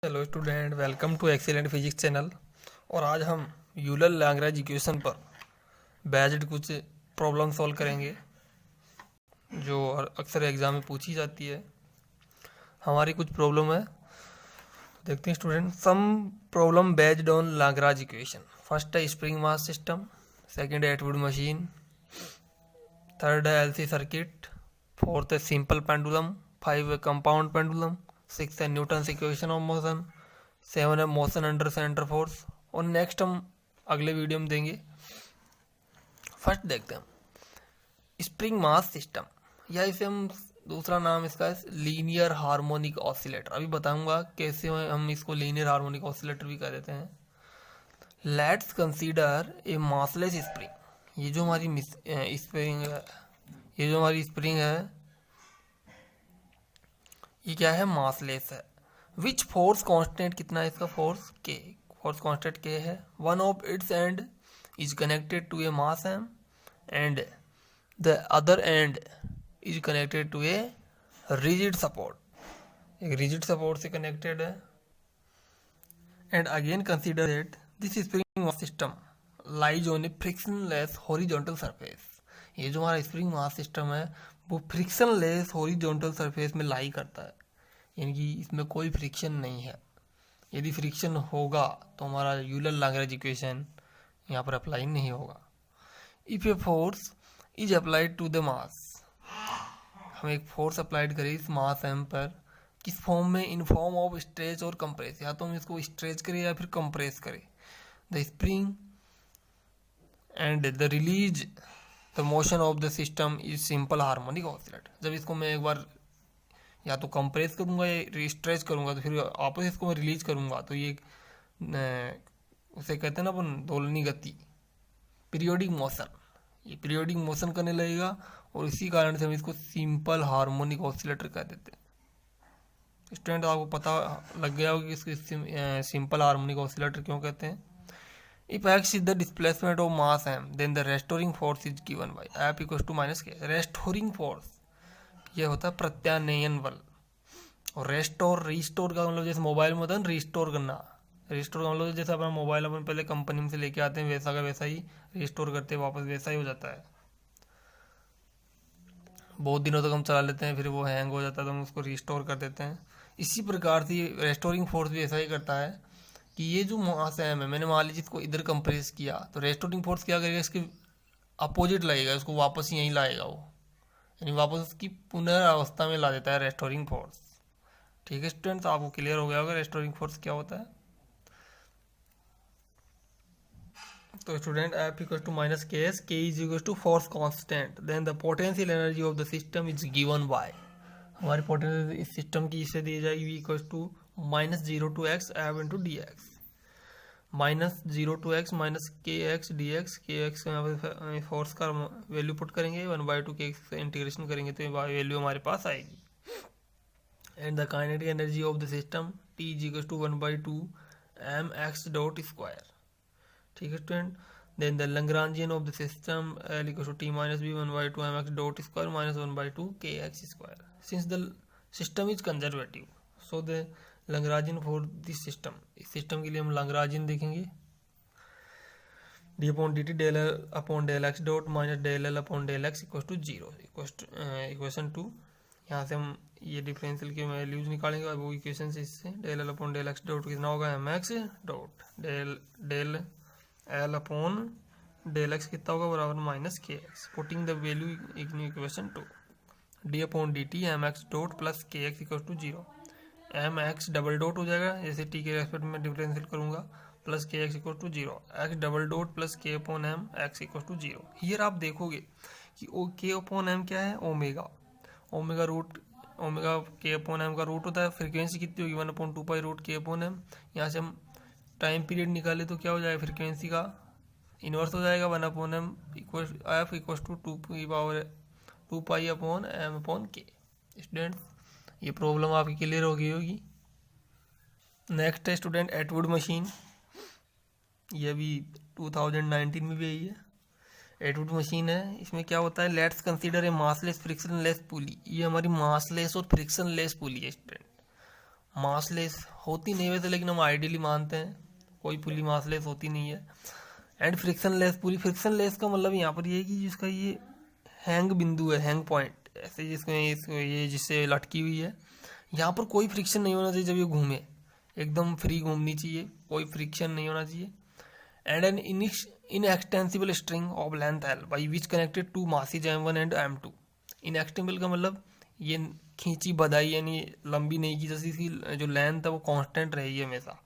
Hello student, welcome to excellent physics channel. और आज हम यूलर लैग्रेंज इक्वेशन पर बेस्ड कुछ प्रॉब्लम सॉल्व करेंगे जो अक्सर एग्जाम में पूछी जाती है। हमारी कुछ प्रॉब्लम है, देखते हैं student. Some problem based on Lagrange equation. First है स्प्रिंग मास सिस्टम, सेकंड है एटवुड मशीन, थर्ड है एलसी सर्किट, फोर्थ है सिंपल पेंडुलम, फाइव है कंपाउंड पेंडुलम, सिक्स है Newton equation of motion, seven है मोशन अंडर सेंटर फोर्स। और next हम अगले वीडियो में देंगे। फर्स्ट देखते हैं हम स्प्रिंग मास सिस्टम, या इसे हम दूसरा नाम इसका है लीनियर हार्मोनिक ऑसिलेटर। अभी बताऊंगा कैसे हम इसको लीनियर हार्मोनिक ऑसिलेटर भी कह देते हैं। Let's consider a massless spring. ये जो हमारी स्प्रिंग है, ये जो हमारी स्प्रिंग है, ये क्या है? मासलेस है। विच फोर्स कांस्टेंट कितना है इसका? फोर्स के। फोर्स कांस्टेंट के है। One of its end is connected to a mass M and the other end is connected to a rigid support. एक रिजिड सपोर्ट से कनेक्टेड है। And again consider that this spring mass system lies on a frictionless horizontal surface. ये जो हमारा spring mass system है वो frictionless horizontal surface में लाई करता है, यानी कि इसमें कोई फ्रिक्शन नहीं है। यदि फ्रिक्शन होगा तो हमारा यूलर लैग्रेंज इक्वेशन यहाँ पर अप्लाई नहीं होगा। If a force is applied to the mass, हम एक फोर्स अप्लाइड करें इस मास एम पर, किस फॉर्म में? इन फॉर्म ऑफ स्ट्रेच और कंप्रेस। या तो हम इसको स्ट्रेच करें या फिर कंप्रेस करें। The spring and the release the motion of the system is simple harmonic oscillator. जब इसको मैं एक बार या तो कंप्रेस करूंगा या स्ट्रेच करूंगा तो फिर वापस इसको मैं रिलीज करूंगा, तो ये उसे कहते हैं ना अपन दोलनी गति, पीरियोडिक मोशन। ये पीरियोडिक मोशन करने लगेगा और इसी कारण से हम इसको सिंपल हार्मोनिक ऑसिलेटर कह देते हैं। स्टूडेंट, आपको पता लग गया होगा कि इसको सिंपल हार्मोनिक ऑसिलेटर क्यों कहते हैं। If x is the displacement of mass m, then the restoring force is given by F equals to minus k. Restoring force ये होता है प्रत्यानयन बल। और रेस्टोर रिस्टोर का मतलब जैसे मोबाइल में होता है ना रिस्टोर करना। रिस्टोर का मतलब जैसे अपना मोबाइल अपन पहले कंपनी में से लेके आते हैं वैसा का वैसा ही रिस्टोर करते हैं, वापस वैसा ही हो जाता है। बहुत दिनों तक हम चला लेते हैं, फिर वो हैंग हो जाता है तो हम उसको रिस्टोर कर देते हैं। इसी प्रकार से रेस्टोरिंग फोर्स भी ऐसा ही करता है कि ये जो मास है मैंने मान लीजिए इसको इधर कंप्रेस किया तो रेस्टोरिंग फोर्स क्या करेगा? इसके अपोजिट लगेगा, इसको वापस ही यहीं लाएगा वो, यानी वापस उसकी पुनर्वस्था में ला देता है रेस्टोरिंग फोर्स। ठीक है स्टूडेंट्स, आपको क्लियर हो गया होगा रेस्टोरिंग फोर्स क्या होता है। तो student F equal to minus K S, K is equal to force constant, then the potential energy of the system is given by. हमारी पोटेंशियल इस सिस्टम की इससे दी जाएगी V equal to minus zero to X F into D X. Minus zero to X minus K X D X. K X यहाँ पे force का value put करेंगे, one by two K X से integration करेंगे तो value हमारे पास आएगी। And the kinetic energy of the system T is equal to one by two M X dot square. ठीक है student, then the Lagrangian of the system L equal to T minus B one by two M X dot square minus one by two K X square. Since the system is conservative so the Lagrangian for this system, इस system के लिए हम Lagrangian देखेंगे D upon D T del L upon del X dot minus del L upon del X equal to zero equation two. यहाँ से हम ये differential के वैल्यूज निकालेंगे और वो इक्वेशन से इससे del L upon del X dot कितना होगा? M X dot del L upon del X कितना होगा? बराबर minus K X. Putting the value in equation two, D upon D T M X dot plus K X equal to zero. M X double dot हो जाएगा, जैसे T के respect में differential करूंगा, plus K X equal to zero. X double dot plus K upon M X equal to zero. Here आप देखोगे कि ओ के अपॉन एम क्या है? Omega. Omega root omega K upon M का रूट होता है। फ्रीक्वेंसी कितनी होगी? One upon two pi root K upon M. यहाँ से हम टाइम पीरियड निकाले तो क्या हो जाएगा? फ्रीक्वेंसी का इन्वर्स हो जाएगा, one upon M equal F equal to two की power two pi upon M upon K. Student, ये प्रॉब्लम आपकी क्लियर हो गई होगी। नेक्स्ट है स्टूडेंट एटवुड मशीन, ये भी 2019 में भी आई है। एटवुड मशीन है, इसमें क्या होता है? Let's consider a massless frictionless pulley. ये हमारी मासलेस और फ्रिक्शनलेस पुली है स्टूडेंट। मासलेस होती नहीं वैसे, लेकिन हम आइडियली मानते हैं कोई पुली मासलेस होती नहीं है। एंड फ्रिक्शनलेस पुली, फ्रिक्शनलेस का मतलब यहाँ पर ये है कि जिसका ये हैंग बिंदु है, हैंग पॉइंट, ऐसे जिसमें ये जिससे लटकी हुई है, यहाँ पर कोई फ्रिक्शन नहीं होना चाहिए जब ये घूमे, एकदम फ्री घूमनी चाहिए, कोई फ्रिक्शन नहीं होना चाहिए। And an inextensible string of length L by which connected to masses m1 and m2। Inextensible का मतलब ये खींची बधाई यानी लंबी नहीं की, जैसे इसकी जो लेंथ है वो कांस्टेंट रहेगी हमेशा।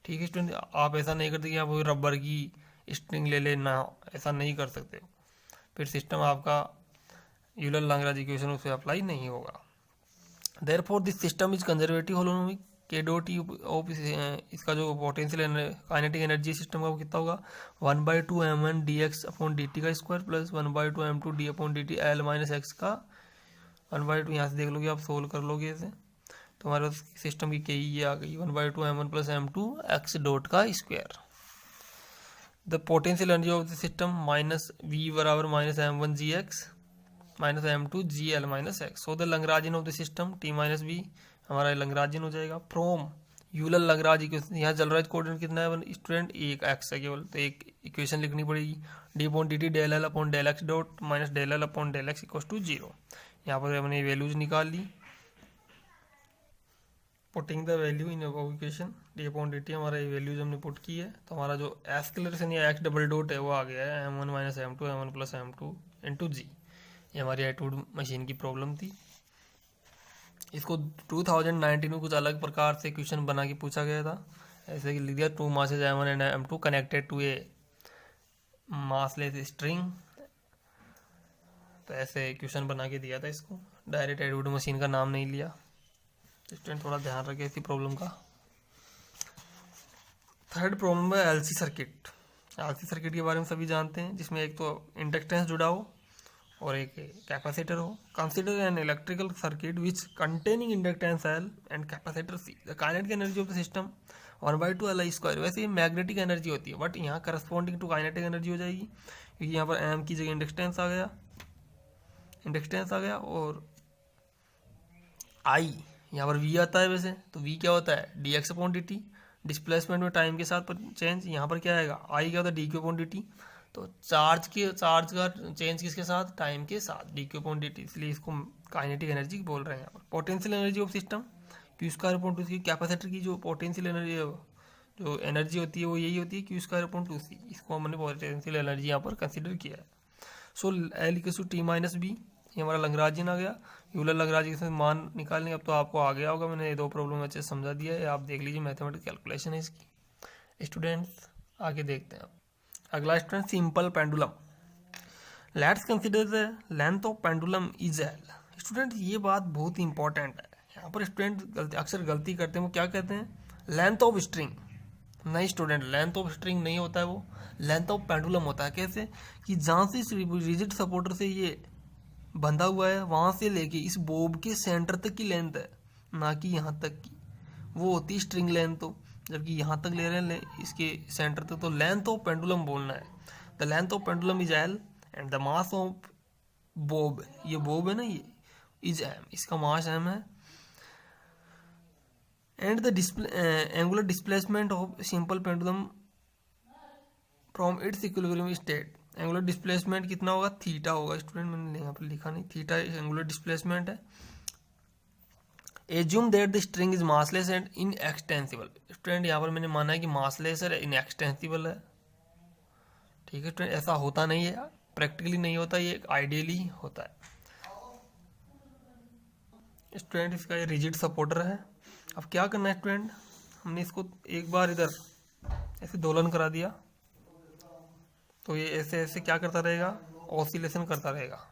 ठीक है स्टूडेंट, आप ऐसा नहीं करते कि आप रबर की स्ट्रिंग ले लेना, ऐसा नहीं कर सकते हो, फिर सिस्टम आपका यूलर लैग्रेंज इक्वेशन उस पर अप्लाई नहीं होगा। Therefore this system is conservative holonomic के डॉट यू ऑफ, इसका जो पोटेंशियल काइनेटिक एनर्जी सिस्टम का वो कितना होगा 1/2m1 dx अपॉन dt का square plus 1/2m2 d upon dt l minus x का 1/2। यहाँ से देख लोगे आप, सोल्व कर लोगे इसे तो हमारे पास सिस्टम की के ये आ गई 1/2m1 plus m2 x dot का square. The potential energy of the system minus v बराबर minus m1 gx minus m2 gl minus X. So the Lagrangian of the system t minus v हमारा Lagrangian हो जाएगा from Euler Lagrange equation. यहाँ generalize coordinate कितना है student, एक x है केवल, तो एक इक्वेशन लिखनी पड़ेगी D upon D T del L upon del X dot minus del L upon del X equal to 0। यहाँ पर हमने वैल्यूज निकाल ली, putting the value in equation D upon D T हमारा ये वैल्यूज हमने पुट की है, तो हमारा जो एक्सलेरेशन या एक्स डबल डॉट है वो आ गया है m1 minus m2 m1 plus m2 into जी। ये हमारी एटूड मशीन की प्रॉब्लम थी। इसको 2019 में कुछ अलग प्रकार से क्वेश्चन बना के पूछा गया था, ऐसे कि लिख दिया 2 masses m1 and m2 connected to a massless string, तो ऐसे क्वेश्चन बना के दिया था इसको, डायरेक्ट एटूड मशीन का नाम नहीं लिया। स्टूडेंट थोड़ा ध्यान रखें इसी प्रॉब्लम का। थर्ड प्रॉब्लम है एलसी सर्किट। एलसी सर्किट के बारे में सभी जानते हैं, जिसमें एक तो इंडक्टेंस जुड़ा हो और एक कैपेसिटर हो। Consider an electrical circuit which containing inductance L and capacitor C. The kinetic energy of the system 1/2 L I square. वैसे ये मैग्नेटिक एनर्जी होती है, बट यहाँ करस्पॉन्डिंग टू काइनेटिक एनर्जी हो जाएगी, क्योंकि यहाँ पर एम की जगह इंडक्टेंस आ गया, और आई यहाँ पर वी आता है वैसे, तो वी क्या होता है D x upon D T, displacement में टाइम के साथ चेंज। यहाँ पर क्या आएगा आई क्या होता है D Q upon D T, तो चार्ज का चेंज किसके साथ, टाइम के साथ, D Q upon D T, इसलिए इसको काइनेटिक एनर्जी बोल रहे हैं। यहाँ पर potential energy of system Q square upon 2c। Capacitor की जो पोटेंशियल एनर्जी जो एनर्जी होती है वो यही होती है क्यू स्क्वायर अपॉन 2c, इसको हमने पोटेंशियल एनर्जी यहाँ पर कंसिडर किया है। So L equal to T minus B, ये हमारा लैग्रेंजियन आ गया। यूलर लैग्रेंज के मान निकालने, अब तो आपको आ गया होगा, मैंने ये दो प्रॉब्लम अच्छे से समझा दिया है, आप देख लीजिए, मैथमेटिकल कैलकुलेशन है इसकी। स्टूडेंट्स आगे देखते हैं अगला student, simple pendulum. Let's consider the length of pendulum is L. Student ये बात बहुत इंपॉर्टेंट है, यहाँ पर स्टूडेंट अक्सर गलती करते हैं, वो क्या कहते हैं लेंथ ऑफ स्ट्रिंग। नहीं स्टूडेंट, लेंथ ऑफ स्ट्रिंग नहीं होता है, वो लेंथ ऑफ पेंडुलम होता है। कैसे कि जहाँ से रिजिड सपोर्टर से ये बंधा हुआ है वहां से लेके इस बोब के सेंटर तक की लेंथ है, ना कि यहाँ तक की, वो होती है स्ट्रिंग लेंथ। तो जबकि यहाँ तक ले रहे हैं इसके सेंटर तक, तो लेंथ ऑफ पेंडुलम बोलना है। The length of pendulum is L and the mass of Bob, ये बोब है ना, ये इज एम, इसका मास एम है। And the angular displacement of simple pendulum from its equilibrium state. Angular displacement कितना होगा, थीटा होगा। स्टूडेंट मैंने यहाँ पर लिखा नहीं, थीटा एंगुलर डिस्प्लेसमेंट है। Assume that the string is massless and inextensible. Student यहाँ पर मैंने माना है कि मासलेस है, इनएक्सटेंसिबल है। ठीक है स्टूडेंट, ऐसा होता नहीं है, प्रैक्टिकली नहीं होता, ये आइडियली होता है। स्टूडेंट इसका ये रिजिड सपोर्टर है। अब क्या करना है स्टूडेंट, हमने इसको एक बार इधर ऐसे दोलन करा दिया, तो ये ऐसे ऐसे क्या करता रहेगा, ऑसिलेशन करता रहेगा।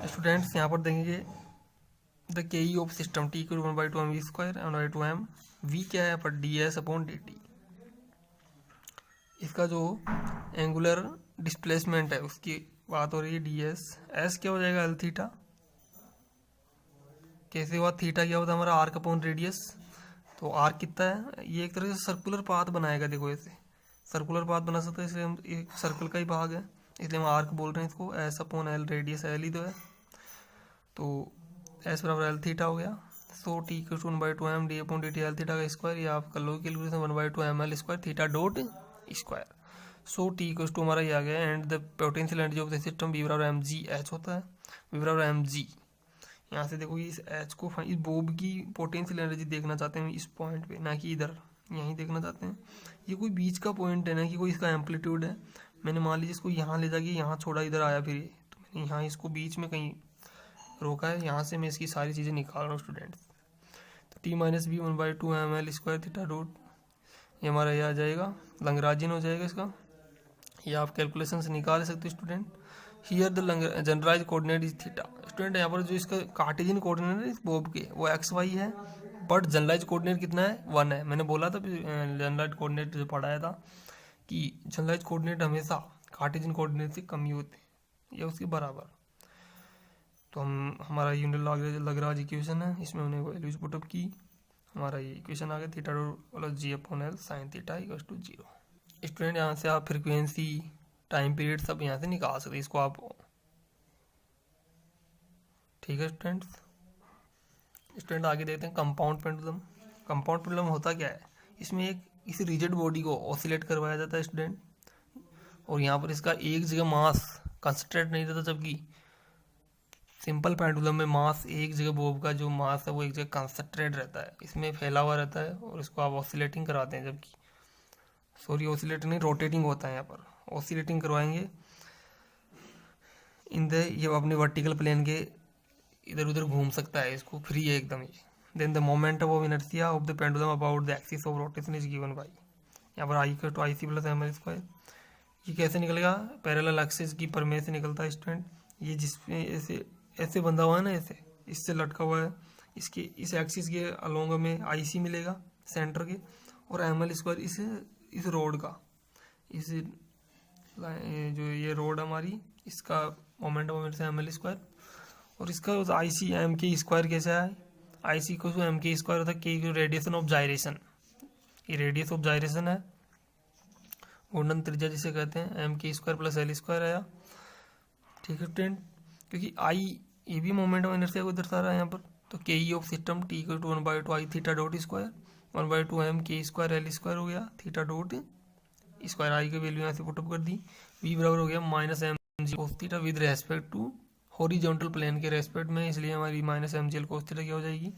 स्टूडेंट्स यहाँ पर देखेंगे the K E of system T equal 1/2 M V square and 1/2 M V क्या है यहाँ पर D S upon D T. इसका जो एंगुलर डिस्प्लेसमेंट है उसकी बात हो रही है डी एस। एस क्या हो जाएगा एल थीटा, कैसे हुआ, थीटा क्या होता है हमारा आर्क अपॉन रेडियस। तो आर्क कितना है, ये एक तरह से सर्कुलर पाथ बनाएगा। देखो ऐसे सर्कुलर पाथ बना सकते हैं, इसे हम एक सर्कल का ही भाग है, इसलिए हम आर्क बोल रहे हैं इसको। S upon L, radius L ही तो है, तो एस बराबर एल थीटा हो गया। So T equal to 1/2 M D upon D T L theta का स्क्वायर, या आप कर लो calculation 1/2 M L square theta dot square. So T equal to हमारा ये आ गया, and the potential energy of the system V बराबर एम जी एच होता है, वी बराबर एम जी। यहाँ से देखो इस एच को, इस बोब की पोटेंशियल एनर्जी देखना चाहते हैं इस पॉइंट पे, ना कि इधर, यहीं देखना चाहते हैं। ये कोई बीच का पॉइंट है ना कि कोई इसका एम्पलीट्यूड है। मैंने मान लीजिए इसको यहाँ ले जाके यहाँ छोड़ा, इधर आया फिर ये, तो मैंने यहाँ इसको बीच में कहीं रोका है। यहाँ से मैं इसकी सारी चीज़ें निकाल रहा हूँ स्टूडेंट्स। तो T minus B 1/2 M L square theta dot, ये हमारा ये आ जाएगा, लंग्राजियन हो जाएगा इसका। ये आप कैलकुलेशन से निकाल सकते हो student. Here the generalise coordinate is theta. Student यहाँ पर जो इसका कार्टेशियन कोऑर्डिनेट है इस बॉब के, वो एक्स वाई है, बट जनरलाइज कोऑर्डिनेट कितना है, 1 है। मैंने बोला था जनरलाइज कोऑर्डिनेट जो पढ़ाया था कि जनरलाइज कोऑर्डिनेट हमेशा कार्टेशियन कोऑर्डिनेट से कम ही होते हैं या उसके बराबर। तो हम हमारा यूनिट लैग्रांज इक्वेशन है, इसमें हमने वैल्यूज पुटअप की, हमारा ये इक्वेशन आ गया theta dot G upon L sine theta equals to 0। Student यहाँ से आप फ्रीक्वेंसी, टाइम पीरियड सब यहाँ से निकाल सकते हैं इसको आप, ठीक है स्टूडेंट्स। स्टूडेंट आगे देखते हैं कंपाउंड पेंडुलम। कंपाउंड पेंडुलम होता क्या है, इसमें एक इस रिजिड बॉडी को ऑसिलेट करवाया जाता है स्टूडेंट, और यहाँ पर इसका एक जगह मास कंसंट्रेट नहीं रहता, जबकि सिंपल पेंडुलम में मास एक जगह, बॉब का जो मास है वो एक जगह कंसंट्रेट रहता है, इसमें फैला हुआ रहता है, और इसको आप ऑसिलेटिंग कराते हैं, जबकि सॉरी ऑसिलेटिंग नहीं, रोटेटिंग होता है यहाँ पर, ऑसिलेटिंग करवाएंगे इन द, ये अपने वर्टिकल प्लेन के इधर उधर घूम सकता है, इसको फ्री है एकदम ये। Then the momentum of inertia of the pendulum about the axis of rotation is given by, यहाँ पर I equal to I C plus M L square. ये कैसे निकलेगा, पैरेलल एक्सिस की परमेय से निकलता है स्टूडेंट। ये जिसमें ऐसे ऐसे बंधा हुआ है ना, ऐसे इससे लटका हुआ है, इसके इस एक्सिस के अलोंग में आई सी मिलेगा सेंटर के, और एम एल स्क्वायर इस रोड का, इस जो ये रोड हमारी, इसका momentum of inertia M L square, और इसका आई सी एम के स्क्वायर कैसे है, आई सी को एम के स्क्वायर होता है, के रेडिएशन ऑफ जायरेशन, ये रेडियस ऑफ जायरेशन है, घूर्णन त्रिज्या जिसे कहते हैं, M K square plus L square आया, ठीक है स्टूडेंट। क्योंकि आई ये भी मोमेंट ऑफ इनर्शिया को दर्शा रहा है यहाँ पर, तो K E of system T equal to 1/2 I theta dot square, 1/2 M K square L square हो गया, थीटा डॉट स्क्वायर, आई की वैल्यू यहाँ से पुटअप कर दी, वी बराबर हो गया minus M G cos theta with respect to horizontal plane के रेस्पेक्ट में, इसलिए हमारी minus M G L cos theta क्या हो जाएगी,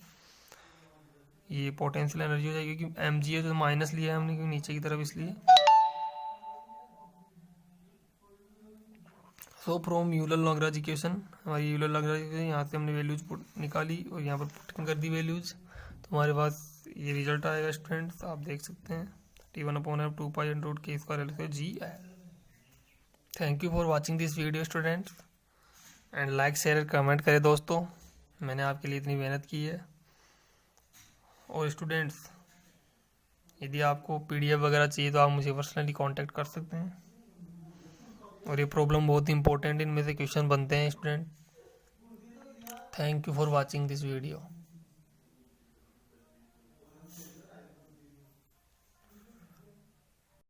ये पोटेंशियल एनर्जी हो जाएगी, क्योंकि एम जी है तो माइनस लिया है हमने क्योंकि नीचे की तरफ, इसलिए। So from Euler Lagrange equation, हमारी यूलर लैग्रांज इक्वेशन यहाँ से हमने वैल्यूज निकाली और यहाँ पर पुट कर दी वैल्यूज, तो हमारे पास ये रिजल्ट आएगा स्टूडेंट्स, आप देख सकते हैं T1/f 2 पाई अंडर रूट के square L G L. Thank you for watching this video students, and like share comment करें दोस्तों, मैंने आपके लिए इतनी मेहनत की है। और स्टूडेंट्स यदि आपको PDF वगैरह चाहिए तो आप मुझे पर्सनली कांटेक्ट कर सकते हैं, और ये प्रॉब्लम बहुत इंपॉर्टेंट, इनमें से क्वेश्चन बनते हैं student. Thank you for watching this video.